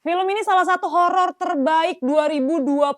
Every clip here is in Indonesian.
Film ini salah satu horor terbaik 2025.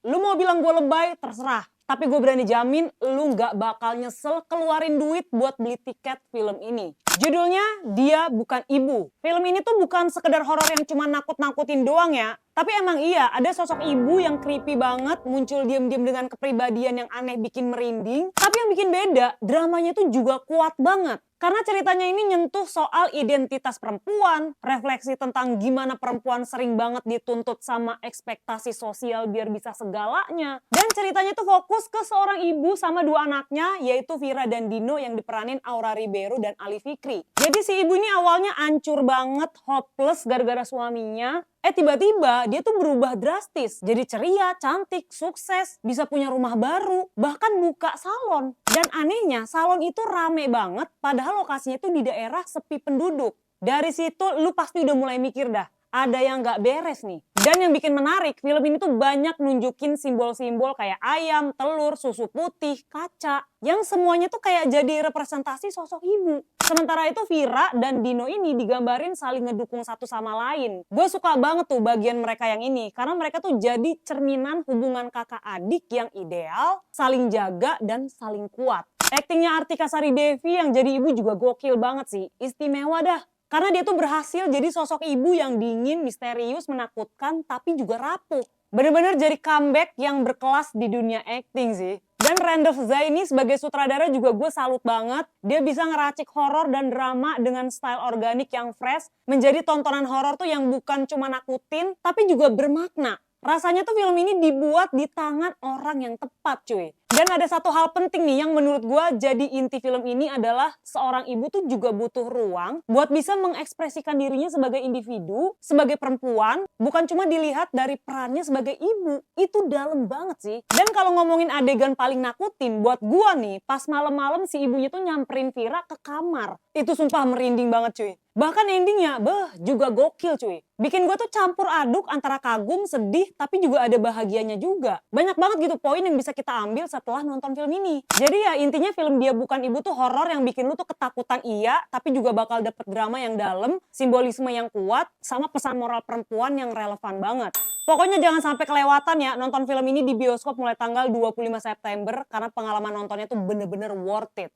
Lu mau bilang gue lebay, terserah. Tapi gue berani jamin lu nggak bakal nyesel keluarin duit buat beli tiket film ini. Judulnya Dia Bukan Ibu. Film ini tuh bukan sekedar horor yang cuma nakut-nakutin doang ya. Tapi emang iya, ada sosok ibu yang creepy banget, muncul diam-diam dengan kepribadian yang aneh bikin merinding. Tapi yang bikin beda, dramanya tuh juga kuat banget. Karena ceritanya ini nyentuh soal identitas perempuan, refleksi tentang gimana perempuan sering banget dituntut sama ekspektasi sosial biar bisa segalanya. Dan ceritanya tuh fokus ke seorang ibu sama dua anaknya, yaitu Vira dan Dino yang diperanin Aura Ribeiro dan Ali Fikri. Jadi si ibu ini awalnya hancur banget, hopeless gara-gara suaminya. Tiba-tiba dia tuh berubah drastis. Jadi ceria, cantik, sukses, bisa punya rumah baru, bahkan buka salon. Dan anehnya, salon itu rame banget, padahal lokasinya itu di daerah sepi penduduk. Dari situ lu pasti udah mulai mikir dah, ada yang gak beres nih. Dan yang bikin menarik, film ini tuh banyak nunjukin simbol-simbol kayak ayam, telur, susu putih, kaca. Yang semuanya tuh kayak jadi representasi sosok ibu. Sementara itu Vira dan Dino ini digambarin saling ngedukung satu sama lain. Gue suka banget tuh bagian mereka yang ini. Karena mereka tuh jadi cerminan hubungan kakak adik yang ideal, saling jaga dan saling kuat. Aktingnya Artika Sari Devi yang jadi ibu juga gokil banget sih. Istimewa dah. Karena dia tuh berhasil jadi sosok ibu yang dingin, misterius, menakutkan, tapi juga rapuh. Bener-bener jadi comeback yang berkelas di dunia acting sih. Dan Randolph Zaini sebagai sutradara juga gue salut banget. Dia bisa ngeracik horor dan drama dengan style organik yang fresh. Menjadi tontonan horor tuh yang bukan cuma nakutin, tapi juga bermakna. Rasanya tuh film ini dibuat di tangan orang yang tepat cuy. Dan ada satu hal penting nih yang menurut gue jadi inti film ini adalah seorang ibu tuh juga butuh ruang buat bisa mengekspresikan dirinya sebagai individu, sebagai perempuan, bukan cuma dilihat dari perannya sebagai ibu. Itu dalam banget sih. Dan kalau ngomongin adegan paling nakutin buat gue nih, pas malam-malam si ibunya tuh nyamperin Vira ke kamar. Itu sumpah merinding banget cuy. Bahkan endingnya, juga gokil cuy. Bikin gue tuh campur aduk antara kagum, sedih, tapi juga ada bahagianya juga. Banyak banget gitu poin yang bisa kita ambil setelah nonton film ini. Jadi ya intinya film Dia Bukan Ibu tuh horor yang bikin lu tuh ketakutan iya, tapi juga bakal dapet drama yang dalam, simbolisme yang kuat, sama pesan moral perempuan yang relevan banget. Pokoknya jangan sampai kelewatan ya nonton film ini di bioskop mulai tanggal 25 September karena pengalaman nontonnya tuh bener-bener worth it.